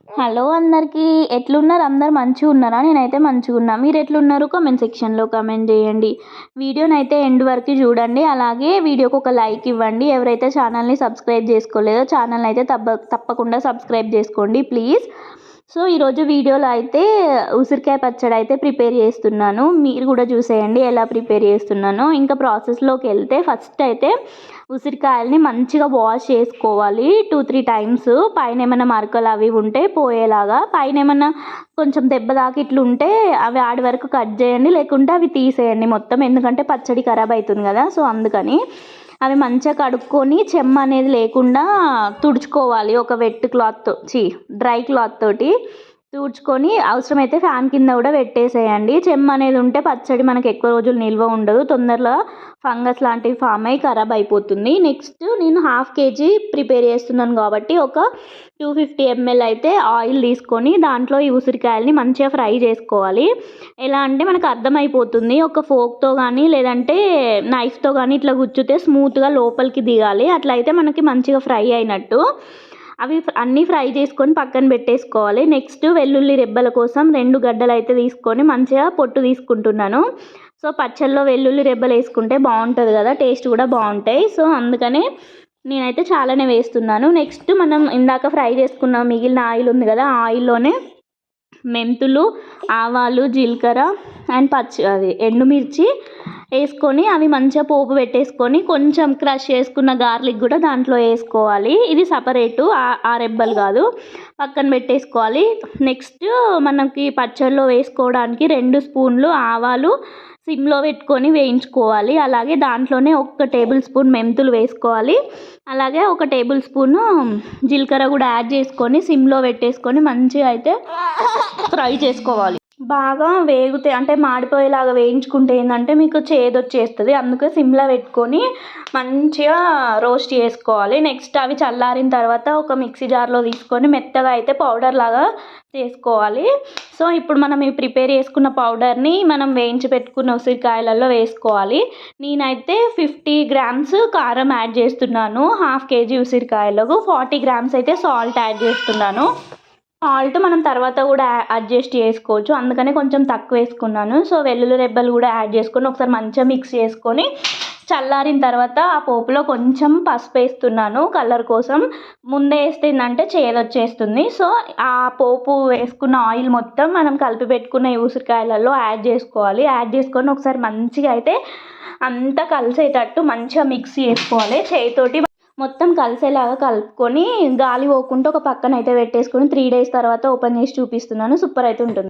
Hello అందరికీ, ఎట్లున్నారు? అందరు మంచిగా ఉన్నారా? నేనైతే మంచిగా ఉన్నా. మీరు ఎట్లున్నారు? కామెంట్ సెక్షన్లో కామెంట్ చేయండి. వీడియోనైతే ఎండ్ వరకు చూడండి. అలాగే వీడియోకి ఒక లైక్ ఇవ్వండి. ఎవరైతే ఛానల్ని సబ్స్క్రైబ్ చేసుకోలేదో ఛానల్ని అయితే తప్పకుండా సబ్స్క్రైబ్ చేసుకోండి ప్లీజ్. సో ఈరోజు వీడియోలో అయితే ఉసిరికాయ పచ్చడి అయితే ప్రిపేర్ చేస్తున్నాను. మీరు కూడా చూసేయండి ఎలా ప్రిపేర్ చేస్తున్నానో. ఇంకా ప్రాసెస్లోకి వెళ్తే ఫస్ట్ అయితే ఉసిరికాయలని మంచిగా వాష్ చేసుకోవాలి 2-3 టైమ్స్. పైన ఏమైనా మరకలు అవి ఉంటే పోయేలాగా, పైన ఏమైనా కొంచెం దెబ్బ దాకా ఇట్లుంటే అవి ఆడి వరకు కట్ చేయండి, లేకుంటే అవి తీసేయండి మొత్తం, ఎందుకంటే పచ్చడి ఖరాబ్ అవుతుంది కదా. సో అందుకని అవి మంచిగా కడుక్కొని చెమ్మ అనేది లేకుండా తుడుచుకోవాలి. ఒక వెట్ క్లాత్ డ్రై క్లాత్ తోటి తుడుచుకొని అవసరమైతే ఫ్యాన్ కింద కూడా పెట్టేసేయండి. చెమ్మ అనేది ఉంటే పచ్చడి మనకి ఎక్కువ రోజులు నిల్వ ఉండదు, తొందరలో ఫంగస్ లాంటివి ఫామ్ అయ్యి ఖరాబ్ అయిపోతుంది. నెక్స్ట్ నేను 1/2 kg ప్రిపేర్ చేస్తున్నాను కాబట్టి ఒక 250 ml అయితే ఆయిల్ తీసుకొని దాంట్లో ఈ ఉసిరికాయలని మంచిగా ఫ్రై చేసుకోవాలి. ఎలా అంటే మనకు అర్థమైపోతుంది, ఒక ఫోక్తో కానీ లేదంటే నైఫ్తో కానీ ఇట్లా గుచ్చితే స్మూత్గా లోపలికి దిగాలి. అట్లా అయితే మనకి మంచిగా ఫ్రై అయినట్టు. అవి అన్నీ ఫ్రై చేసుకొని పక్కన పెట్టేసుకోవాలి. నెక్స్ట్ వెల్లుల్లి రెబ్బల కోసం 2 గడ్డలు అయితే తీసుకొని మంచిగా పొట్టు తీసుకుంటున్నాను. సో పచ్చళ్ళలో వెల్లుల్లి రెబ్బలు వేసుకుంటే బాగుంటుంది కదా, టేస్ట్ కూడా బాగుంటాయి. సో అందుకనే నేనైతే చాలానే వేస్తున్నాను. నెక్స్ట్ మనం ఇందాక ఫ్రై చేసుకున్న మిగిలిన ఆయిల్ ఉంది కదా, ఆయిల్లోనే మెంతులు, ఆవాలు, జీలకర్ర అండ్ ఎండుమిర్చి వేసుకొని అవి మంచిగా పోపు పెట్టేసుకొని కొంచెం క్రష్ చేసుకున్న గార్లిక్ కూడా దాంట్లో వేసుకోవాలి. ఇది సపరేటు, ఆ రెబ్బలు కాదు, పక్కన పెట్టేసుకోవాలి. నెక్స్ట్ మనకి పచ్చళ్ళలో వేసుకోవడానికి 2 స్పూన్లు ఆవాలు సిమ్లో పెట్టుకొని వేయించుకోవాలి. అలాగే దాంట్లోనే 1 టేబుల్ స్పూన్ మెంతులు వేసుకోవాలి. అలాగే 1 టేబుల్ స్పూను జీలకర్ర కూడా యాడ్ చేసుకొని సిమ్లో పెట్టేసుకొని మంచిగా అయితే ఫ్రై చేసుకోవాలి. బాగా వేగితే అంటే మాడిపోయేలాగా వేయించుకుంటే ఏంటంటే మీకు చేదొచ్చేస్తుంది, అందుకే సిమ్లో పెట్టుకొని మంచిగా రోస్ట్ చేసుకోవాలి. నెక్స్ట్ అవి చల్లారిన తర్వాత ఒక మిక్సీ జార్లో తీసుకొని మెత్తగా అయితే పౌడర్ లాగా చేసుకోవాలి. సో ఇప్పుడు మనం ఈ ప్రిపేర్ చేసుకున్న పౌడర్ని మనం వేయించి పెట్టుకున్న ఉసిరికాయలలో వేసుకోవాలి. నేనైతే 50 grams కారం యాడ్ చేస్తున్నాను. 1/2 kg ఉసిరికాయలకు 40 grams అయితే సాల్ట్ యాడ్ చేస్తున్నాను. సాల్ట్ మనం తర్వాత కూడా అడ్జస్ట్ చేసుకోవచ్చు, అందుకనే కొంచెం తక్కువ వేసుకున్నాను. సో వెల్లుల్లి రెబ్బలు కూడా యాడ్ చేసుకొని ఒకసారి మంచిగా మిక్స్ చేసుకొని చల్లారిన తర్వాత ఆ పోపులో కొంచెం పసుపు వేస్తున్నాను కలర్ కోసం. ముందే వేస్తే ఏంటంటే చేదొచ్చేస్తుంది. సో ఆ పోపు వేసుకున్న ఆయిల్ మొత్తం మనం కలిపి పెట్టుకున్న ఈ ఉసిరికాయలలో యాడ్ చేసుకోవాలి. యాడ్ చేసుకొని ఒకసారి మంచిగా అయితే అంతా కలిసేటట్టు మంచిగా మిక్స్ చేసుకోవాలి. చేతితోటి మొత్తం కలిసేలాగా కలుపుకొని గాలి పోకుండా ఒక పక్కన అయితే పెట్టేసుకొని 3 days తర్వాత ఓపెన్ చేసి చూపిస్తున్నాను. సూపర్ అయితే ఉంటుంది.